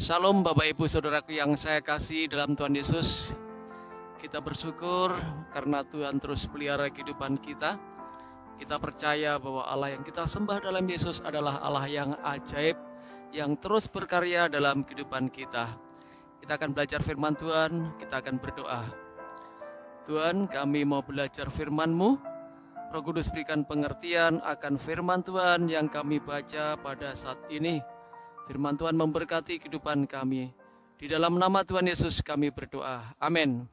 Shalom Bapak Ibu Saudaraku yang saya kasih dalam Tuhan Yesus. Kita bersyukur karena Tuhan terus pelihara kehidupan kita. Kita percaya bahwa Allah yang kita sembah dalam Yesus adalah Allah yang ajaib, yang terus berkarya dalam kehidupan kita. Kita akan belajar firman Tuhan, kita akan berdoa. Tuhan, kami mau belajar firman-Mu. Roh Kudus berikan pengertian akan firman Tuhan yang kami baca pada saat ini. Firman Tuhan memberkati kehidupan kami. Di dalam nama Tuhan Yesus kami berdoa. Amin.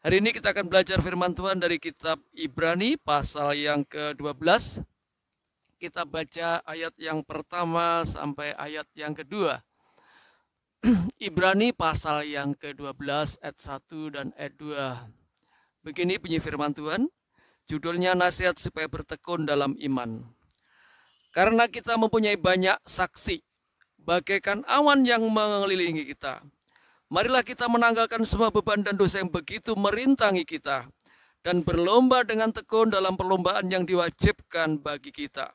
Hari ini kita akan belajar firman Tuhan dari kitab Ibrani pasal yang ke-12. Kita baca ayat yang pertama sampai ayat yang kedua. Ibrani pasal yang ke-12 ayat 1 dan ayat 2. Begini bunyi firman Tuhan. Judulnya nasihat supaya bertekun dalam iman. Karena kita mempunyai banyak saksi, bagaikan awan yang mengelilingi kita. Marilah kita menanggalkan semua beban dan dosa yang begitu merintangi kita, dan berlomba dengan tekun dalam perlombaan yang diwajibkan bagi kita.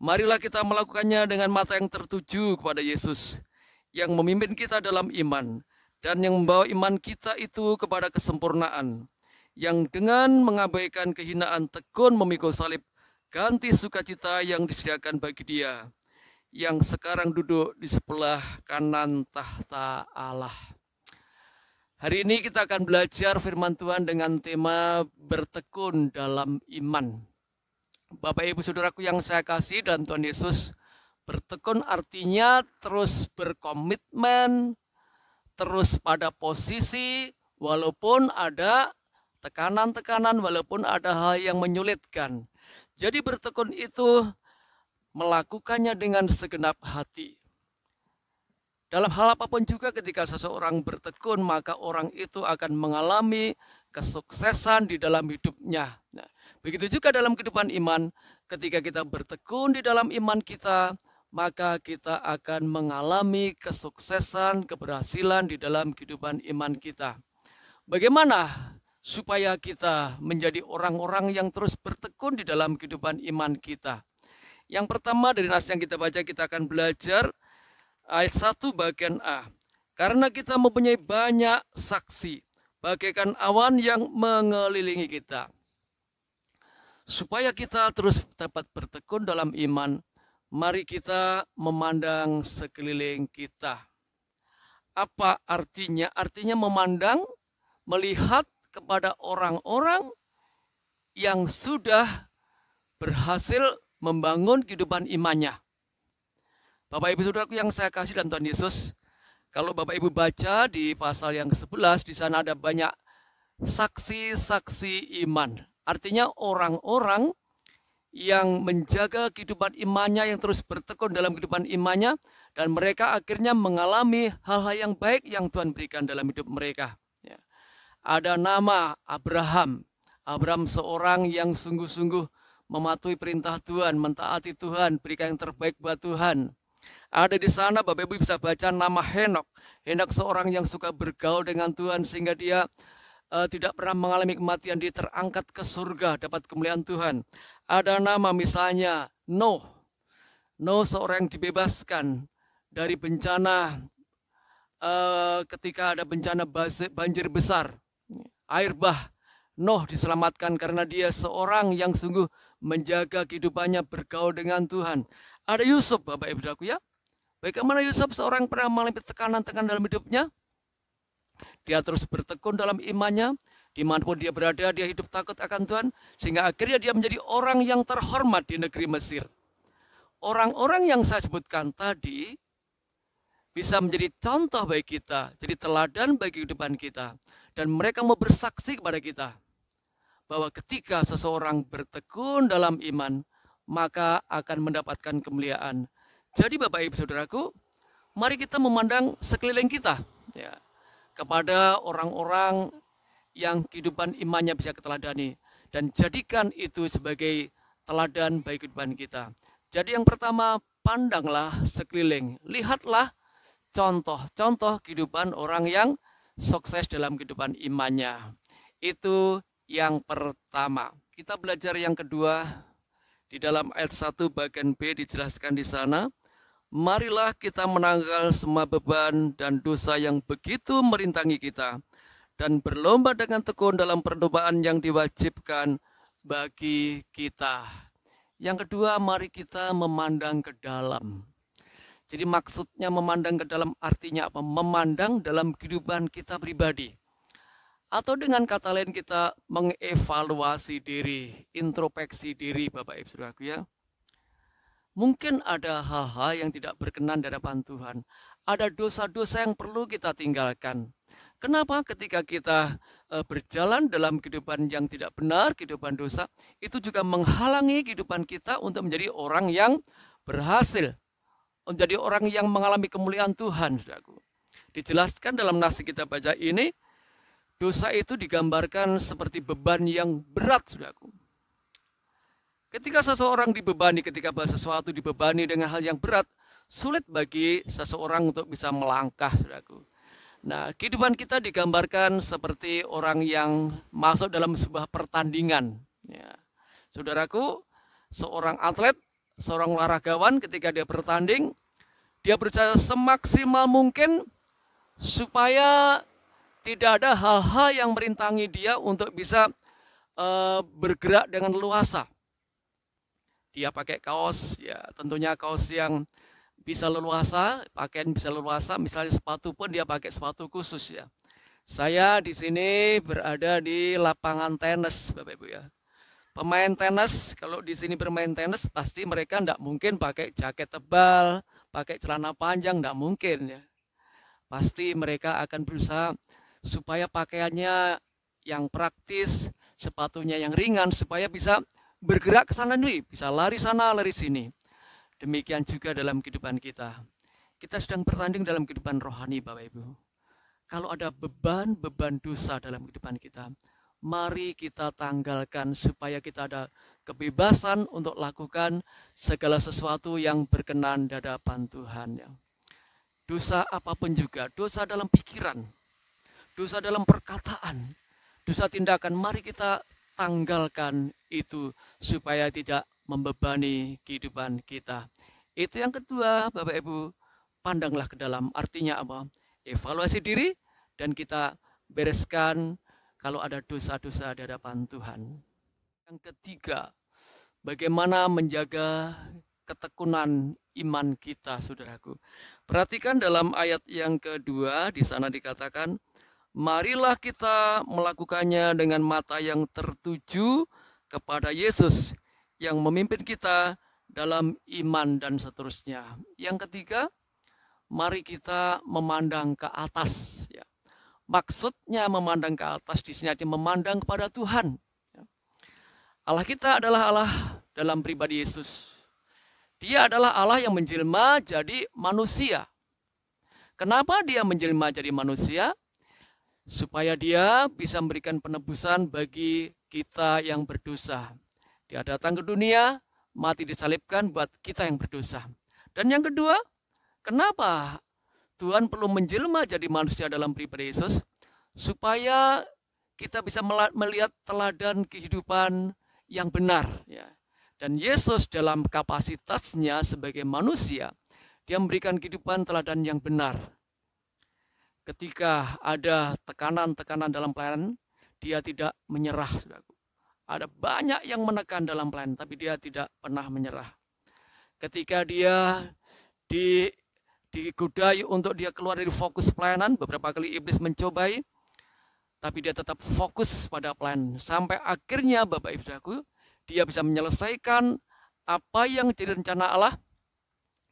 Marilah kita melakukannya dengan mata yang tertuju kepada Yesus, yang memimpin kita dalam iman, dan yang membawa iman kita itu kepada kesempurnaan, yang dengan mengabaikan kehinaan tekun memikul salib, ganti sukacita yang disediakan bagi Dia, yang sekarang duduk di sebelah kanan tahta Allah. Hari ini kita akan belajar firman Tuhan dengan tema bertekun dalam iman. Bapak Ibu Saudaraku yang saya kasih dan Tuhan Yesus, bertekun artinya terus berkomitmen, terus pada posisi walaupun ada tekanan-tekanan, walaupun ada hal yang menyulitkan. Jadi bertekun itu melakukannya dengan segenap hati. Dalam hal apapun juga ketika seseorang bertekun, maka orang itu akan mengalami kesuksesan di dalam hidupnya. Nah, begitu juga dalam kehidupan iman, ketika kita bertekun di dalam iman kita, maka kita akan mengalami kesuksesan, keberhasilan di dalam kehidupan iman kita. Bagaimana supaya kita menjadi orang-orang yang terus bertekun di dalam kehidupan iman kita? Yang pertama dari nas yang kita baca, kita akan belajar ayat 1 bagian A. Karena kita mempunyai banyak saksi, bagaikan awan yang mengelilingi kita. Supaya kita terus dapat bertekun dalam iman, mari kita memandang sekeliling kita. Apa artinya? Artinya memandang, melihat kepada orang-orang yang sudah berhasil membangun kehidupan imannya. Bapak Ibu Saudaraku yang saya kasih dan Tuhan Yesus, kalau Bapak Ibu baca di pasal yang ke-11, di sana ada banyak saksi-saksi iman. Artinya orang-orang yang menjaga kehidupan imannya, yang terus bertekun dalam kehidupan imannya, dan mereka akhirnya mengalami hal-hal yang baik yang Tuhan berikan dalam hidup mereka. Ya. Ada nama Abraham. Abraham seorang yang sungguh-sungguh mematuhi perintah Tuhan, mentaati Tuhan, berikan yang terbaik buat Tuhan. Ada di sana Bapak Ibu bisa baca nama Henok. Henok seorang yang suka bergaul dengan Tuhan sehingga dia tidak pernah mengalami kematian, dia terangkat ke surga, dapat kemuliaan Tuhan. Ada nama misalnya Nuh. Nuh seorang yang dibebaskan dari bencana ketika ada bencana banjir besar, air bah. Nuh diselamatkan karena dia seorang yang sungguh menjaga kehidupannya, bergaul dengan Tuhan. Ada Yusuf, Bapak Ibu Saudaraku ya. Bagaimana Yusuf seorang yang pernah mengalami tekanan-tekanan dalam hidupnya? Dia terus bertekun dalam imannya, dimanapun dia berada, dia hidup takut akan Tuhan, sehingga akhirnya dia menjadi orang yang terhormat di negeri Mesir. Orang-orang yang saya sebutkan tadi bisa menjadi contoh bagi kita, jadi teladan bagi kehidupan kita. Dan mereka mau bersaksi kepada kita, bahwa ketika seseorang bertekun dalam iman, maka akan mendapatkan kemuliaan. Jadi Bapak Ibu Saudaraku, mari kita memandang sekeliling kita ya, kepada orang-orang yang kehidupan imannya bisa kita-teladani, dan jadikan itu sebagai teladan bagi kehidupan kita. Jadi yang pertama, pandanglah sekeliling, lihatlah contoh-contoh kehidupan orang yang sukses dalam kehidupan imannya. Itu yang pertama. Kita belajar yang kedua. Di dalam ayat 1 bagian B dijelaskan di sana, marilah kita menanggal semua beban dan dosa yang begitu merintangi kita, dan berlomba dengan tekun dalam perlombaan yang diwajibkan bagi kita. Yang kedua, mari kita memandang ke dalam. Jadi maksudnya memandang ke dalam artinya apa? Memandang dalam kehidupan kita pribadi. Atau dengan kata lain kita mengevaluasi diri, introspeksi diri Bapak Ibu Saudaraku ya. Mungkin ada hal-hal yang tidak berkenan di hadapan Tuhan. Ada dosa-dosa yang perlu kita tinggalkan. Kenapa ketika kita berjalan dalam kehidupan yang tidak benar, kehidupan dosa, itu juga menghalangi kehidupan kita untuk menjadi orang yang berhasil. Menjadi orang yang mengalami kemuliaan Tuhan, saudaraku. Dijelaskan dalam nas kita baca ini, dosa itu digambarkan seperti beban yang berat, saudaraku. Ketika seseorang dibebani, ketika sesuatu dibebani dengan hal yang berat, sulit bagi seseorang untuk bisa melangkah, saudaraku. Nah, kehidupan kita digambarkan seperti orang yang masuk dalam sebuah pertandingan. Ya. Saudaraku, seorang atlet, seorang olahragawan ketika dia bertanding, dia berusaha semaksimal mungkin supaya tidak ada hal-hal yang merintangi dia untuk bisa bergerak dengan leluasa. Dia pakai kaos, ya tentunya kaos yang bisa leluasa, pakaian bisa leluasa, misalnya sepatu pun dia pakai sepatu khusus ya. Saya di sini berada di lapangan tenis, Bapak Ibu ya. Pemain tenis, kalau di sini bermain tenis, pasti mereka tidak mungkin pakai jaket tebal, pakai celana panjang, tidak mungkin ya. Pasti mereka akan berusaha supaya pakaiannya yang praktis, sepatunya yang ringan, supaya bisa bergerak ke sana nih, bisa lari sana, lari sini. Demikian juga dalam kehidupan kita. Kita sedang bertanding dalam kehidupan rohani, Bapak Ibu. Kalau ada beban-beban dosa dalam kehidupan kita, mari kita tanggalkan supaya kita ada kebebasan untuk lakukan segala sesuatu yang berkenan di hadapan Tuhan. Dosa apapun juga, dosa dalam pikiran, dosa dalam perkataan, dosa tindakan, mari kita tanggalkan itu supaya tidak membebani kehidupan kita. Itu yang kedua, Bapak Ibu, pandanglah ke dalam. Artinya apa? Evaluasi diri dan kita bereskan kalau ada dosa-dosa di hadapan Tuhan. Yang ketiga, bagaimana menjaga ketekunan iman kita, saudaraku. Perhatikan dalam ayat yang kedua, di sana dikatakan, marilah kita melakukannya dengan mata yang tertuju kepada Yesus yang memimpin kita dalam iman dan seterusnya. Yang ketiga, mari kita memandang ke atas. Ya. Maksudnya memandang ke atas di sini artinya memandang kepada Tuhan. Allah kita adalah Allah dalam pribadi Yesus. Dia adalah Allah yang menjelma jadi manusia. Kenapa dia menjelma jadi manusia? Supaya dia bisa memberikan penebusan bagi kita yang berdosa. Dia datang ke dunia, mati disalibkan buat kita yang berdosa. Dan yang kedua, kenapa Tuhan perlu menjelma jadi manusia dalam pribadi Yesus? Supaya kita bisa melihat teladan kehidupan yang benar. Ya. Dan Yesus dalam kapasitasnya sebagai manusia, dia memberikan kehidupan teladan yang benar. Ketika ada tekanan-tekanan dalam pelayanan, dia tidak menyerah, saudaraku. Ada banyak yang menekan dalam pelayanan, tapi dia tidak pernah menyerah. Ketika dia digodai untuk dia keluar dari fokus pelayanan, beberapa kali iblis mencobai, tapi dia tetap fokus pada pelayanan. Sampai akhirnya, Bapak Ibu Saudaraku, dia bisa menyelesaikan apa yang jadi rencana Allah.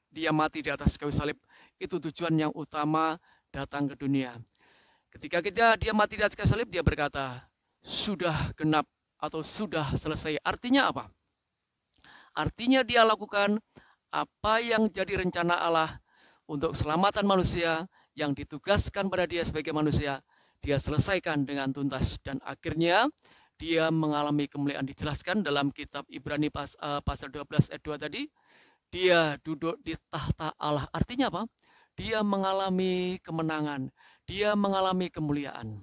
Dia mati di atas kayu salib. Itu tujuan yang utama datang ke dunia. Ketika dia mati di atas kayu salib, dia berkata, sudah genap atau sudah selesai. Artinya apa? Artinya dia lakukan apa yang jadi rencana Allah untuk keselamatan manusia yang ditugaskan pada dia sebagai manusia. Dia selesaikan dengan tuntas dan akhirnya dia mengalami kemuliaan. Dijelaskan dalam kitab Ibrani pasal 12 ayat 2 tadi, dia duduk di tahta Allah. Artinya apa? Dia mengalami kemenangan, dia mengalami kemuliaan.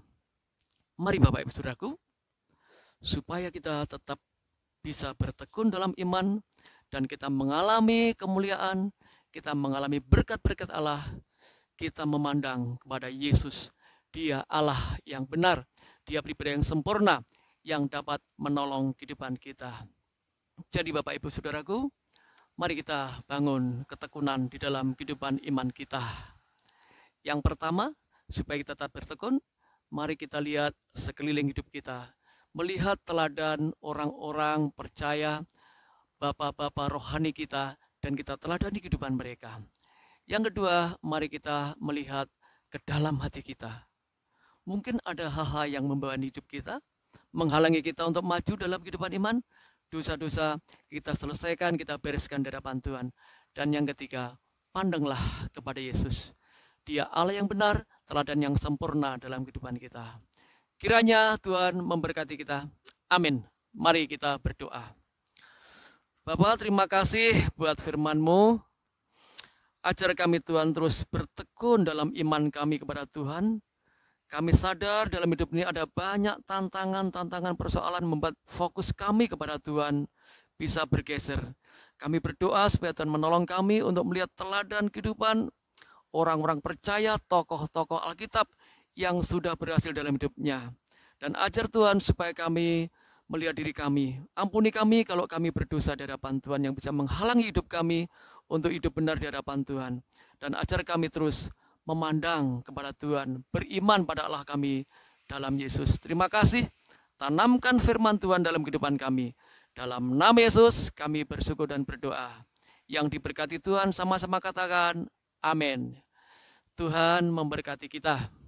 Mari Bapak Ibu Saudaraku, supaya kita tetap bisa bertekun dalam iman dan kita mengalami kemuliaan, kita mengalami berkat-berkat Allah, kita memandang kepada Yesus. Dia Allah yang benar, Dia pribadi yang sempurna, yang dapat menolong kehidupan kita. Jadi Bapak Ibu Saudaraku, mari kita bangun ketekunan di dalam kehidupan iman kita. Yang pertama, supaya kita tetap bertekun, mari kita lihat sekeliling hidup kita. Melihat teladan orang-orang percaya, bapak-bapak rohani kita, dan kita teladani kehidupan mereka. Yang kedua, mari kita melihat ke dalam hati kita. Mungkin ada hal-hal yang membebani hidup kita, menghalangi kita untuk maju dalam kehidupan iman. Dosa-dosa kita selesaikan, kita bereskan di hadapan Tuhan. Dan yang ketiga, pandanglah kepada Yesus. Dia Allah yang benar, teladan yang sempurna dalam kehidupan kita. Kiranya Tuhan memberkati kita. Amin. Mari kita berdoa. Bapa, terima kasih buat firman-Mu. Ajar kami Tuhan terus bertekun dalam iman kami kepada Tuhan. Kami sadar dalam hidup ini ada banyak tantangan persoalan membuat fokus kami kepada Tuhan bisa bergeser. Kami berdoa supaya Tuhan menolong kami untuk melihat teladan kehidupan orang-orang percaya, tokoh-tokoh Alkitab yang sudah berhasil dalam hidupnya. Dan ajar Tuhan supaya kami melihat diri kami. Ampuni kami kalau kami berdosa di hadapan Tuhan yang bisa menghalangi hidup kami untuk hidup benar di hadapan Tuhan. Dan ajar kami terus memandang kepada Tuhan, beriman pada Allah kami dalam Yesus. Terima kasih, tanamkan firman Tuhan dalam kehidupan kami. Dalam nama Yesus kami bersyukur dan berdoa. Yang diberkati Tuhan sama-sama katakan, amin. Tuhan memberkati kita.